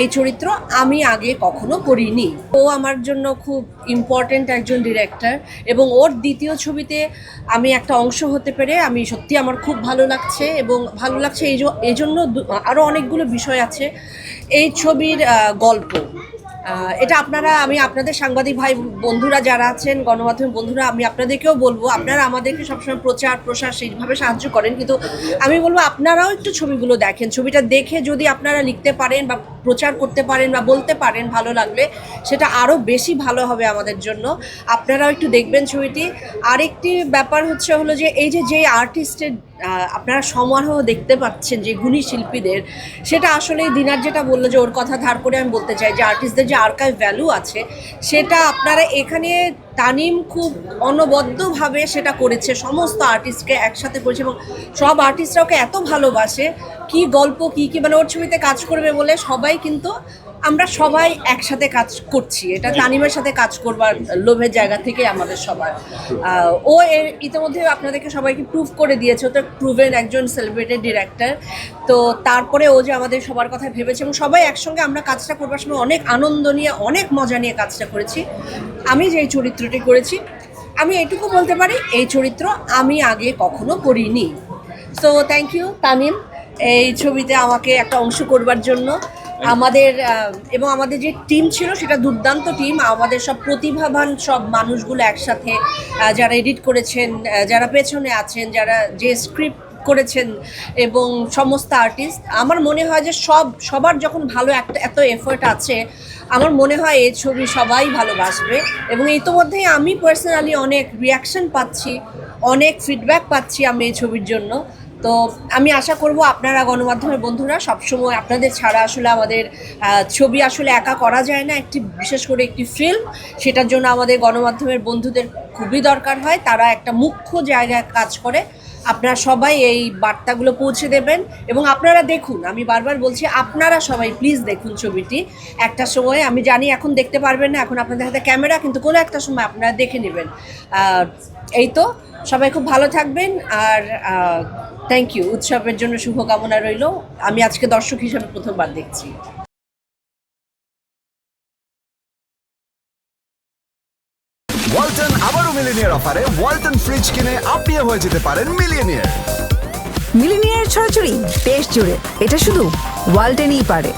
এই চরিত্র আমি আগে কখনো করিনি। ও আমার জন্য খুব ইম্পর্ট্যান্ট একজন ডিরেক্টর এবং ওর দ্বিতীয় ছবিতে আমি একটা অংশ হতে পেরে আমি সত্যি আমার খুব ভালো লাগছে। এবং ভালো লাগছে এই জন্য আরও অনেকগুলো বিষয় আছে এই ছবির গল্প। এটা আমি আপনাদের সাংবাদিক ভাই বন্ধুরা যারা আছেন, গণমাধ্যম বন্ধুরা, আমি আপনাদেরকেও বলবো, আপনারা আমাদেরকে সবসময় প্রচার প্রসার সেইভাবে সাহায্য করেন, কিন্তু আমি বলবো আপনারাও একটু ছবিগুলো দেখেন। ছবিটা দেখে যদি আপনারা লিখতে পারেন বা প্রচার করতে পারেন বা বলতে পারেন ভালো লাগলে, সেটা আরও বেশি ভালো হবে আমাদের জন্য। আপনারাও একটু দেখবেন ছবিটি। আরেকটি ব্যাপার হলো যে এই যে আর্টিস্টের আপনারা সমারোহ দেখতে পাচ্ছেন যে গুণী শিল্পীদের, সেটা আসলে দিনার যেটা বললো যে ওর কথা ধার করে আমি বলতে চাই যে আর্টিস্টদের যে আর্কাইভ ভ্যালু আছে সেটা আপনারা এখানে তানিম খুব অনবদ্যভাবে সেটা করেছে, সমস্ত আর্টিস্টকে একসাথে করেছে এবং সব আর্টিস্টরা ওকে এত ভালোবাসে। কি গল্প কি মানে ওর ছবিতে কাজ করবে বলে সবাই, কিন্তু আমরা সবাই একসাথে কাজ করছি, এটা তানিমের সাথে কাজ করবার লোভের জায়গা থেকে আমাদের সবার। ও ইতিমধ্যে আপনাদেরকে সবাইকে প্রুভ করে দিয়েছে, ও তো প্রুভেন একজন সেলিব্রেটেড ডিরেক্টর। তো তারপরে ও যে আমাদের সবার কথা ভেবেছে এবং সবাই একসঙ্গে আমরা কাজটা করবার সময় অনেক আনন্দ নিয়ে অনেক মজা নিয়ে কাজটা করেছি। আমি যেই চরিত্রটি করেছি, আমি এটুকু বলতে পারি এই চরিত্র আমি আগে কখনো করিনি। সো থ্যাংক ইউ তানিম এই ছবিতে আমাকে একটা অংশ করবার জন্য। আমাদের এবং আমাদের যে টিম ছিল সেটা দুর্দান্ত টিম, আমাদের সব প্রতিভাবান সব মানুষগুলো একসাথে, যারা এডিট করেছেন, যারা পেছনে আছেন, যারা যে স্ক্রিপ্ট করেছেন এবং সমস্ত আর্টিস্ট। আমার মনে হয় যে সবার যখন ভালো একটা এত এফোর্ট আছে, আমার মনে হয় এই ছবি সবাই ভালোবাসবে। এবং ইতোমধ্যেই আমি পার্সোনালি অনেক রিয়াকশন পাচ্ছি, অনেক ফিডব্যাক পাচ্ছি আমি এই ছবির জন্য। তো আমি আশা করব আপনারা গণমাধ্যমের বন্ধুরা সবসময়, আপনাদের ছাড়া আসলে আমাদের ছবি আসলে একা করা যায় না, বিশেষ করে একটি ফিল্ম, সেটার জন্য আমাদের গণমাধ্যমের বন্ধুদের খুবই দরকার হয়। তারা একটা মুখ্য জায়গায় কাজ করে। আপনারা সবাই এই বার্তাগুলো পৌঁছে দেবেন এবং আপনারা দেখুন, আমি বারবার বলছি আপনারা সবাই প্লিজ দেখুন ছবিটি। একটা সময়, আমি জানি এখন দেখতে পারবেন না, এখন আপনাদের হাতে ক্যামেরা, কিন্তু কোনো একটা সময় আপনারা দেখে নেবেন। এই তো, সবাই খুব ভালো থাকবেন। আর থ্যাংক ইউ, উৎসবের জন্য শুভকামনা রইল। আমি আজকে দর্শক হিসেবে প্রথমবার দেখছি। ওয়ালটন আবারও মিলিনিয়ার অফারে ওয়ালটন ফ্রিজ কিনে আপনিও হয়ে যেতে পারেন মিলিয়নিয়ার। মিলিনিয়ার ছড়াছড়ি দেশ জুড়ে, এটা শুধু ওয়ালটেনই পারে।